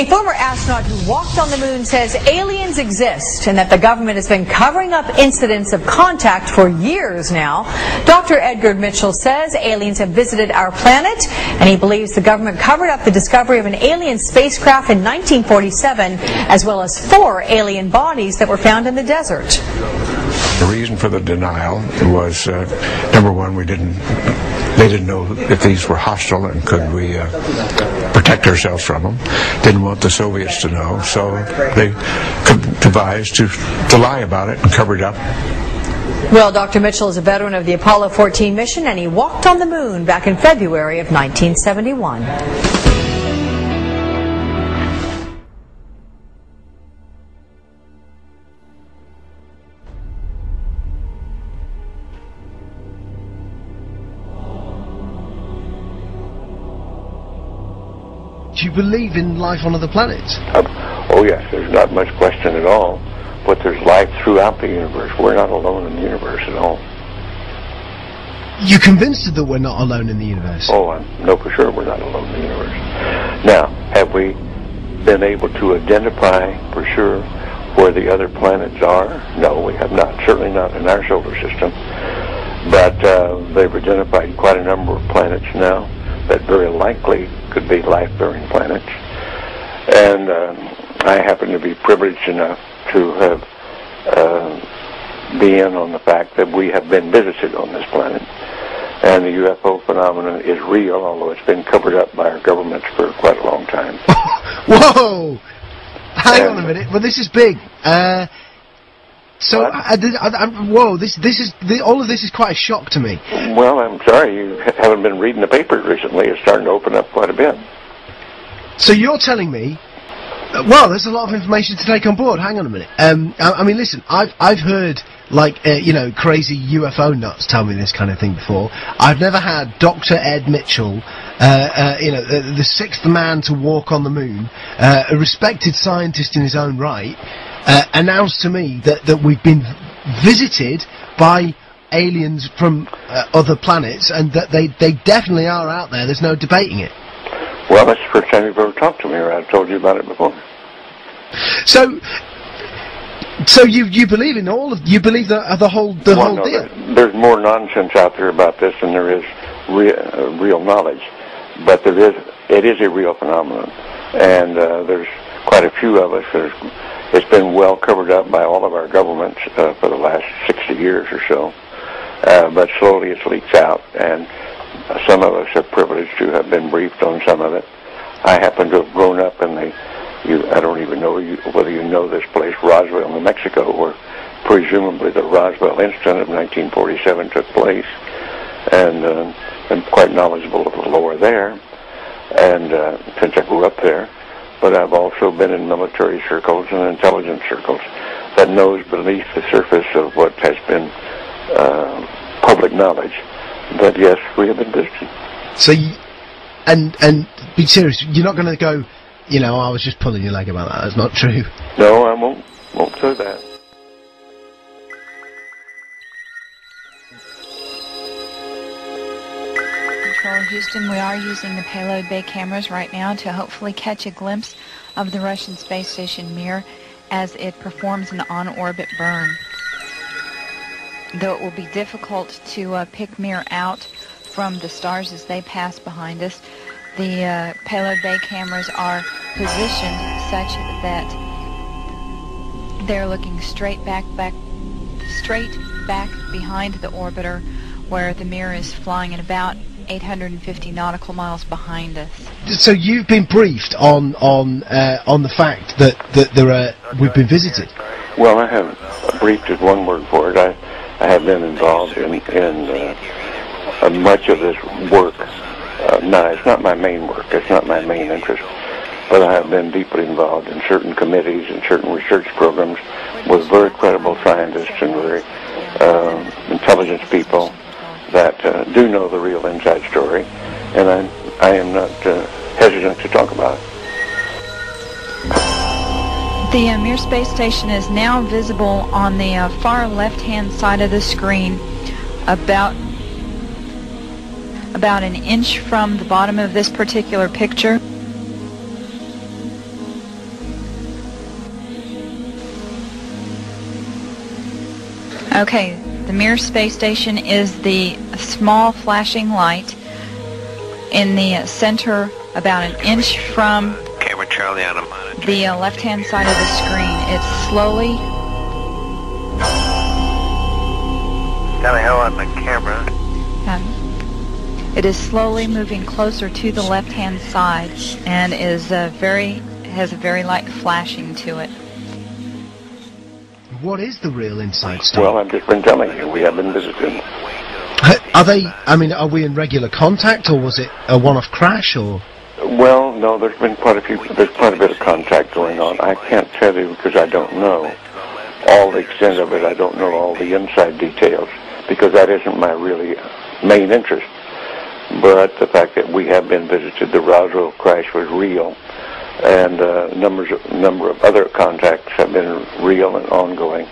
A former astronaut who walked on the moon says aliens exist and that the government has been covering up incidents of contact for years now. Dr. Edgar Mitchell says aliens have visited our planet, and he believes the government covered up the discovery of an alien spacecraft in 1947, as well as 4 alien bodies that were found in the desert. The reason for the denial was, number one, they didn't know if these were hostile and could we protect ourselves from them. Didn't want the Soviets to know, so they devised to lie about it and cover it up. Well, Dr. Mitchell is a veteran of the Apollo 14 mission, and he walked on the moon back in February of 1971. Do you believe in life on other planets? Oh yes, there's not much question at all. But there's life throughout the universe. We're not alone in the universe at all. You're convinced that we're not alone in the universe? Oh, I know for sure we're not alone in the universe. Now, have we been able to identify for sure where the other planets are? No, we have not. Certainly not in our solar system. But they've identified quite a number of planets now that very likely could be life-bearing planets. And I happen to be privileged enough to have be in on the fact that we have been visited on this planet. And the UFO phenomenon is real, although it's been covered up by our governments for quite a long time. Whoa! Hang on a minute. Well, this is big. So, whoa! All of this is quite a shock to me. Well, I'm sorry you haven't been reading the papers recently. It's starting to open up quite a bit. So you're telling me? Well, there's a lot of information to take on board. Hang on a minute. I mean, listen. I've heard crazy UFO nuts tell me this kind of thing before. I've never had Dr. Ed Mitchell, the 6th man to walk on the moon, a respected scientist in his own right, announce to me that we've been visited by aliens from other planets, and that they definitely are out there. There's no debating it. Well, that's the first time you've ever talked to me, or I've told you about it before. So you believe in you believe the whole deal? There's more nonsense out there about this than there is real knowledge, but it is a real phenomenon, and there's quite a few of us. It's been well covered up by all of our governments for the last 60 years or so, but slowly it leaks out, and some of us are privileged to have been briefed on some of it. I happen to have grown up in I don't even know whether you know this place, Roswell, New Mexico, where presumably the Roswell incident of 1947 took place, and I'm quite knowledgeable of the lore there, and since I grew up there. But I've also been in military circles and intelligence circles that knows beneath the surface of what has been public knowledge that yes, we have been visited. So, and be serious, you're not going to go, I was just pulling your leg about that. That's not true. No, I won't say that. Control Houston, we are using the payload bay cameras right now to hopefully catch a glimpse of the Russian space station Mir as it performs an on-orbit burn. Though it will be difficult to pick Mir out from the stars as they pass behind us, the payload bay cameras are positioned such that they're looking straight back behind the orbiter, where the Mir is flying at about 850 nautical miles behind us. So you've been briefed on the fact that we've been visited. Well, I have briefed is one word for it. I have been involved in much of this work. No, it's not my main work. It's not my main interest. But I have been deeply involved in certain committees and certain research programs with very credible scientists and very intelligent people that do know the real inside story. And I am not hesitant to talk about it. The Mir space station is now visible on the far left-hand side of the screen, about an inch from the bottom of this particular picture. Okay, the Mir space station is the small flashing light in the center, about an inch from Camera Charlie on a monitor. the left-hand side of the screen. It's slowly... Got a hell on the camera. It is slowly moving closer to the left-hand side and is has a very light flashing to it. What is the real inside story? Well, I've just been telling you, we have been visited. Are they? I mean, are we in regular contact, or was it a one-off crash, or? Well, no, there's been quite a bit of contact going on. I can't tell you because I don't know all the extent of it. I don't know all the inside details because that isn't my really main interest. But the fact that we have been visited, the Roswell crash was real, and number of other contacts have been real and ongoing.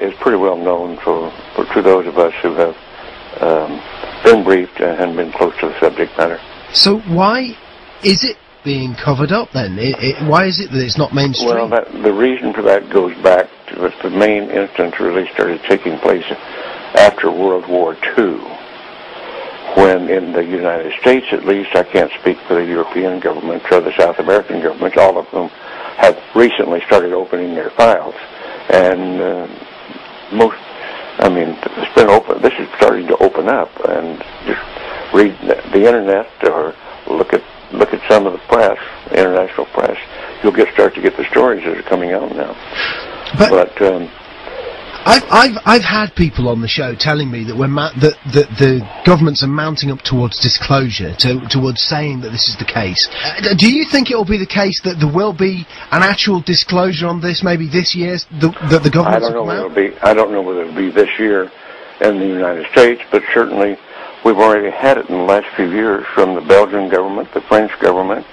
Is pretty well known to those of us who have been briefed and been close to the subject matter. So why is it being covered up then? Why is it that it's not mainstream? Well, the reason for that goes back to the main instance really started taking place after World War II, when in the United States, at least, I can't speak for the European governments or the South American governments, all of them have recently started opening their files. And it's been open. This is starting to open up, and just read the internet or look at some of the press, international press. You'll start to get the stories that are coming out now. But I've had people on the show telling me that that the governments are mounting up towards disclosure, towards saying that this is the case. Do you think it will be the case that there will be an actual disclosure on this, maybe this year, that the government? I don't know whether it'll be this year in the United States, but certainly we've already had it in the last few years from the Belgian government, the French government,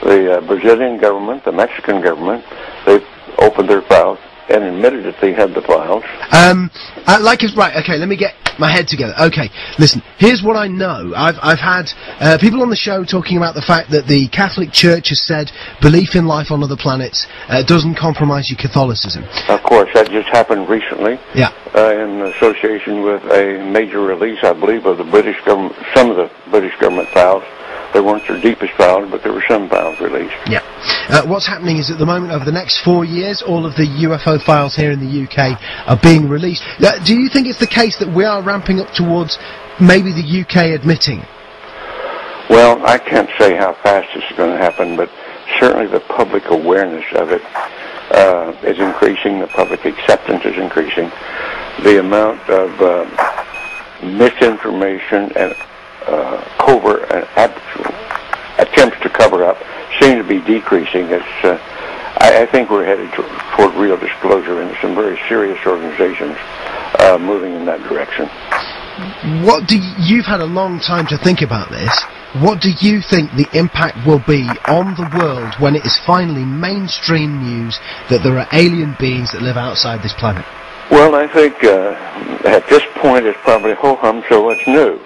the Brazilian government, the Mexican government. They've opened their files and admitted that they had the files. Right, okay, let me get my head together. Okay, listen, here's what I know. I've had people on the show talking about the fact that the Catholic Church has said belief in life on other planets doesn't compromise your Catholicism. Of course, that just happened recently. Yeah. In association with a major release, I believe, of the British government, some of the British government files. They weren't their deepest files, but there were some files released. Yeah. What's happening is at the moment, over the next 4 years, all of the UFO files here in the UK are being released. Do you think it's the case that we are ramping up towards maybe the UK admitting? Well, I can't say how fast this is going to happen, but certainly the public awareness of it is increasing. The public acceptance is increasing. The amount of misinformation and covert and attempts to cover up seem to be decreasing. I think we're headed toward real disclosure, and some very serious organizations moving in that direction. You've had a long time to think about this. What do you think the impact will be on the world when it is finally mainstream news that there are alien beings that live outside this planet? Well, I think at this point it's probably ho-hum, so what's new?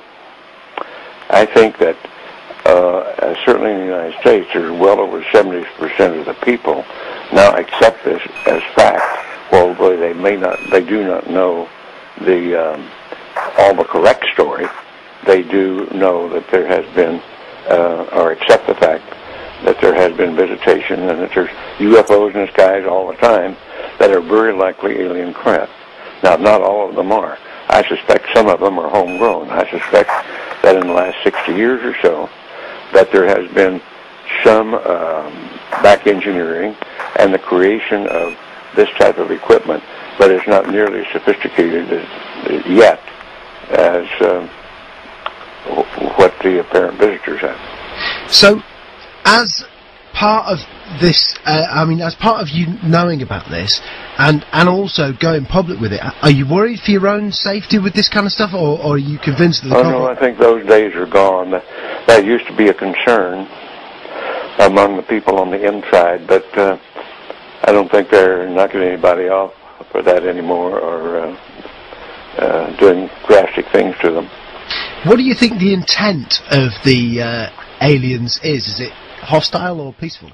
I think that certainly in the United States, there's well over 70% of the people now accept this as fact. Although they do not know all the correct story. They do know that there has been, or accept the fact that there has been visitation and that there's UFOs in the skies all the time that are very likely alien craft. Now, not all of them are. I suspect some of them are homegrown. I suspect that in the last 60 years or so, that there has been some back engineering and the creation of this type of equipment, but it's not nearly as sophisticated yet as what the apparent visitors have. So, as part of this, as part of you knowing about this, and also going public with it, are you worried for your own safety with this kind of stuff, or are you convinced that the no, I think those days are gone. That used to be a concern among the people on the inside, but I don't think they're knocking anybody off for that anymore, or doing drastic things to them. What do you think the intent of the aliens is? Is it hostile or peaceful?